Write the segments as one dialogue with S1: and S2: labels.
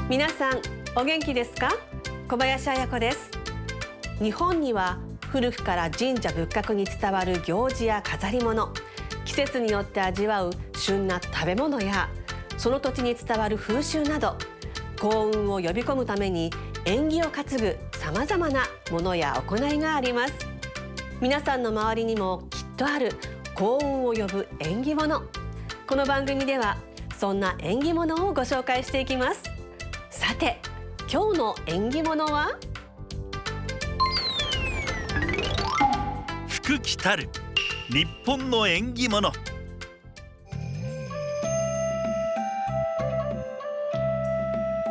S1: 皆さんお元気ですか？小林彩子です。日本には古くから神社仏閣に伝わる行事や飾り物、季節によって味わう旬な食べ物やその土地に伝わる風習など、幸運を呼び込むために縁起を担ぐさまざまなものや行いがあります。皆さんの周りにもきっとある幸運を呼ぶ縁起物。この番組ではそんな縁起物をご紹介していきます。さて、今日の縁起物は
S2: 福来たる日本の縁起物。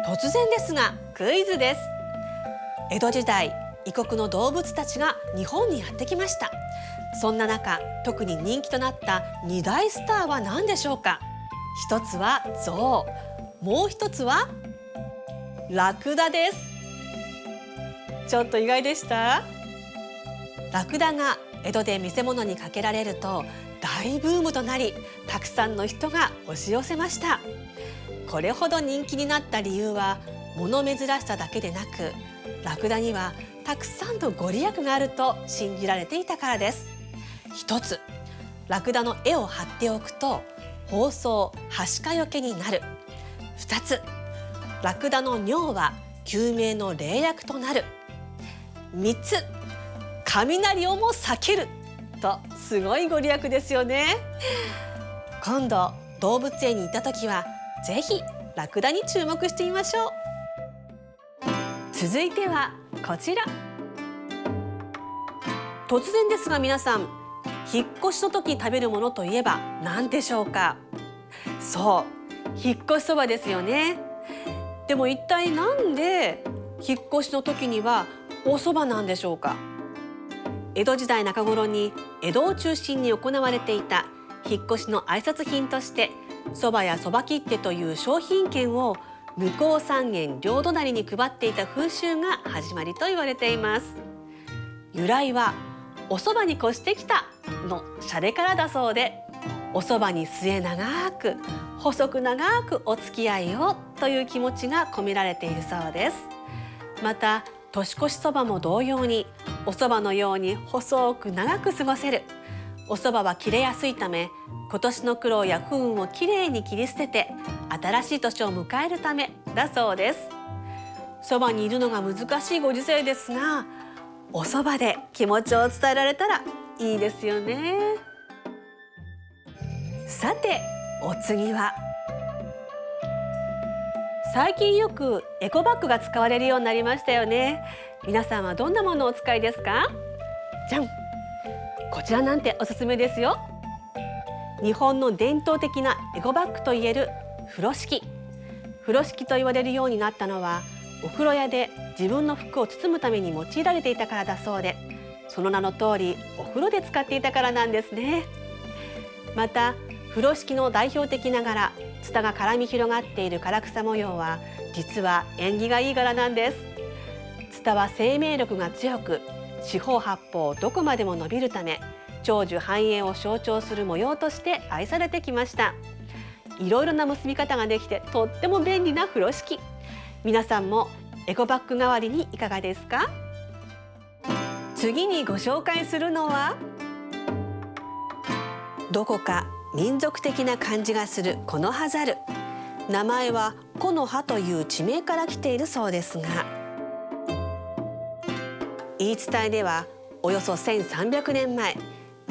S1: 突然ですがクイズです。江戸時代、異国の動物たちが日本にやってきました。そんな中、特に人気となった2大スターは何でしょうか？一つは象、もう一つはラクダです。ちょっと意外でした？ラクダが江戸で見せ物にかけられると大ブームとなり、たくさんの人が押し寄せました。これほど人気になった理由は物珍しさだけでなく、ラクダにはたくさんのご利益があると信じられていたからです。一つ、ラクダの絵を貼っておくと放送はしかよけになる。二つ、ラクダの尿は救命の霊薬となる。三つ、雷をも避けるとすごいご利益ですよね。今度動物園に行った時はぜひラクダに注目してみましょう。続いてはこちら。突然ですが皆さん、引っ越しの時に食べるものといえば何でしょうか？そう、引っ越しそばですよね。でも一体なんで引っ越しの時にはお蕎麦なんでしょうか？江戸時代中頃に江戸を中心に行われていた引っ越しの挨拶品として、蕎麦や蕎麦切手という商品券を向こう三軒両隣に配っていた風習が始まりと言われています。由来はお蕎麦に越してきたのシャレからだそうで、お蕎麦に末永く細く長くお付き合いをという気持ちが込められているそうです。また年越しそばも同様に、お蕎麦のように細く長く過ごせる。お蕎麦は切れやすいため、今年の苦労や不運をきれいに切り捨てて新しい年を迎えるためだそうです。そばにいるのが難しいご時世ですが、お蕎麦で気持ちを伝えられたらいいですよね。さて、お次は最近よくエコバッグが使われるようになりましたよね。皆さんはどんなものをお使いですか？じゃん、こちらなんておすすめですよ。日本の伝統的なエコバッグといえる風呂敷。風呂敷と言われるようになったのは、お風呂屋で自分の服を包むために用いられていたからだそうで、その名の通りお風呂で使っていたからなんですね。また風呂敷の代表的な柄、ツタが絡み広がっている唐草模様は実は縁起がいい柄なんです。ツタは生命力が強く、四方八方どこまでも伸びるため、長寿繁栄を象徴する模様として愛されてきました。いろいろな結び方ができてとっても便利な風呂敷。皆さんもエコバッグ代わりにいかがですか？次にご紹介するのは、どこか民族的な感じがするこの葉猿。名前は木の葉という地名から来ているそうですが、言い伝えではおよそ1300年前、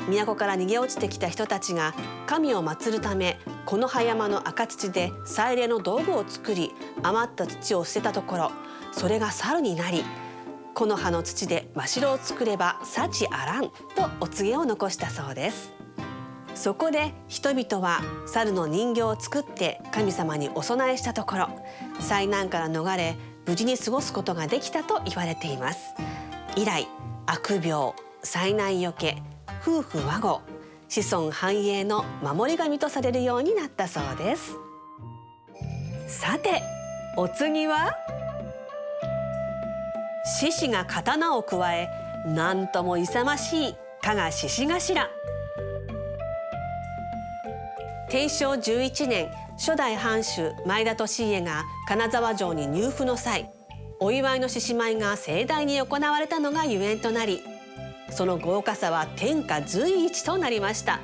S1: 都から逃げ落ちてきた人たちが神を祀るため、この葉山の赤土で祭礼の道具を作り、余った土を捨てたところ、それが猿になり、この葉の土で真城を作れば幸あらんとお告げを残したそうです。そこで人々は猿の人形を作って神様にお供えしたところ、災難から逃れ無事に過ごすことができたと言われています。以来、悪病、災難よけ、夫婦和合、子孫繁栄の守り神とされるようになったそうです。さて、お次は獅子が刀をくわえ、なんとも勇ましい加賀獅子頭。天正11年初代藩主前田利家が金沢城に入府の際、お祝いの獅子舞が盛大に行われたのがゆえんとなり、その豪華さは天下随一となりました。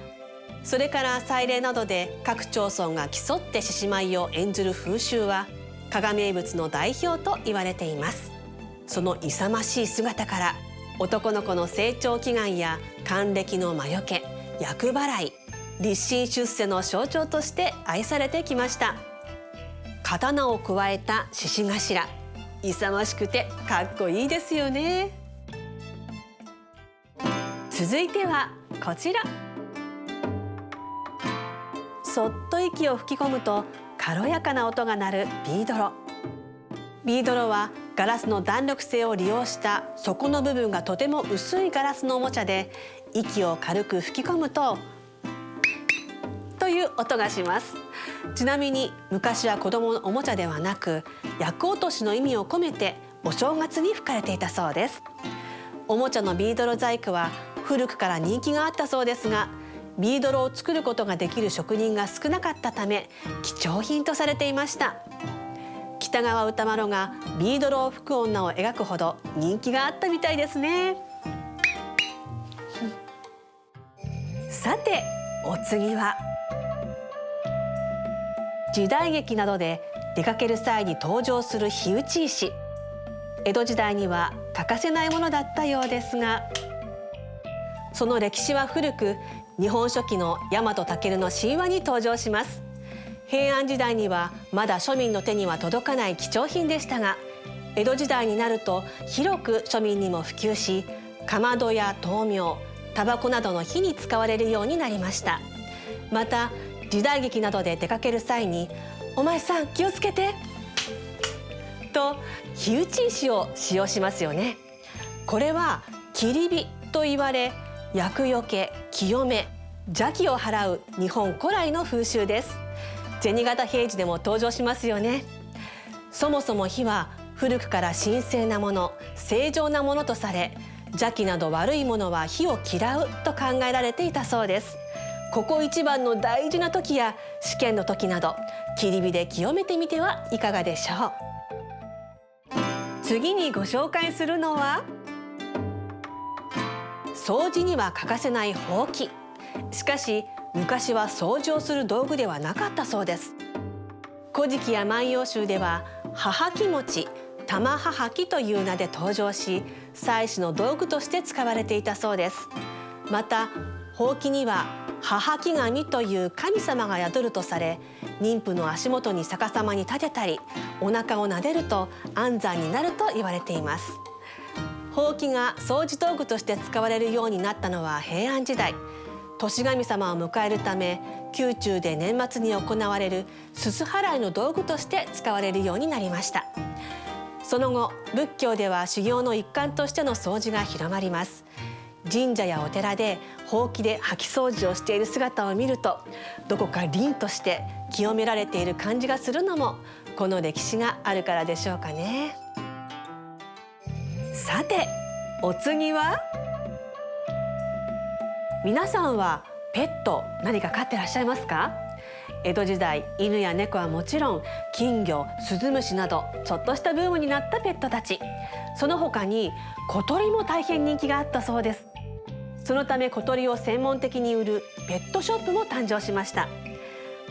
S1: それから祭礼などで各町村が競って獅子舞を演ずる風習は加賀名物の代表と言われています。その勇ましい姿から男の子の成長祈願や還暦の魔除け、厄払い、立身出世の象徴として愛されてきました。刀を加えた獅子頭、勇ましくてかっこいいですよね。続いてはこちら。そっと息を吹き込むと軽やかな音が鳴るビードロ。ビードロはガラスの弾力性を利用した底の部分がとても薄いガラスのおもちゃで、息を軽く吹き込むとという音がします。ちなみに昔は子供のおもちゃではなく、厄落としの意味を込めてお正月に吹かれていたそうです。おもちゃのビードロ細工は古くから人気があったそうですが、ビードロを作ることができる職人が少なかったため貴重品とされていました。北川歌麿がビードロを吹く女を描くほど人気があったみたいですね。さてお次は、時代劇などで出かける際に登場する火打ち石。江戸時代には欠かせないものだったようですが、その歴史は古く、日本書紀の大和武の神話に登場します。平安時代にはまだ庶民の手には届かない貴重品でしたが、江戸時代になると広く庶民にも普及し、かまどや灯明、タバコなどの火に使われるようになりました。また時代劇などで出かける際に「お前さん気をつけて」と火打ち石を使用しますよね。これは切り火と言われ、厄除け、清め、邪気を払う日本古来の風習です。銭形平次でも登場しますよね。そもそも火は古くから神聖なもの、正常なものとされ、邪気など悪いものは火を嫌うと考えられていたそうです。ここ一番の大事な時や試験の時など、切り火で清めてみてはいかがでしょう。次にご紹介するのは、掃除には欠かせないほうき。しかし昔は掃除をする道具ではなかったそうです。古事記や万葉集では母木餅、玉母木という名で登場し、祭祀の道具として使われていたそうです。またほうきには母木神という神様が宿るとされ、妊婦の足元に逆さまに立てたり、お腹を撫でると安産になると言われています。ほうきが掃除道具として使われるようになったのは平安時代。年神様を迎えるため、宮中で年末に行われるすす払いの道具として使われるようになりました。その後仏教では修行の一環としての掃除が広まります。神社やお寺でほうきで掃き掃除をしている姿を見ると、どこか凛として清められている感じがするのも、この歴史があるからでしょうかね。さてお次は、皆さんはペット何か飼ってらっしゃいますか？江戸時代、犬や猫はもちろん金魚、スズムシなどちょっとしたブームになったペットたち。その他に小鳥も大変人気があったそうです。そのため小鳥を専門的に売るペットショップも誕生しました。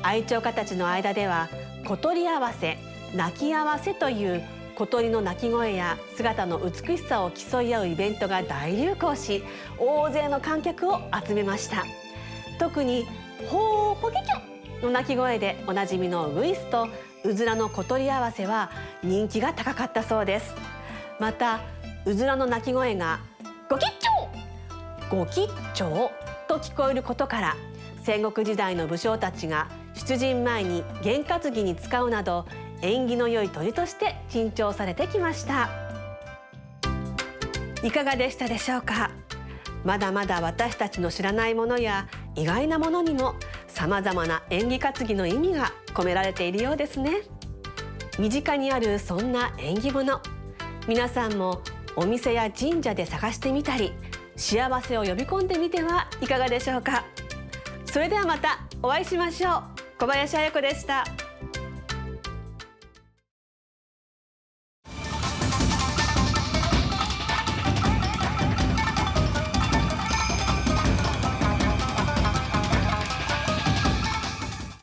S1: 愛鳥家たちの間では小鳥合わせ、鳴き合わせという小鳥の鳴き声や姿の美しさを競い合うイベントが大流行し、大勢の観客を集めました。特にほーほげきょの鳴き声でおなじみのウグイスとうずらの小鳥合わせは人気が高かったそうです。またうずらの鳴き声がごきっちょう、ごきっちょうと聞こえることから、戦国時代の武将たちが出陣前に験担ぎに使うなど、縁起の良い鳥として珍重されてきました。いかがでしたでしょうか？まだまだ私たちの知らないものや意外なものにもさまざまな縁起担ぎの意味が込められているようですね。身近にあるそんな縁起物、皆さんもお店や神社で探してみたり、幸せを呼び込んでみてはいかがでしょうか？それではまたお会いしましょう。小林彩子でした。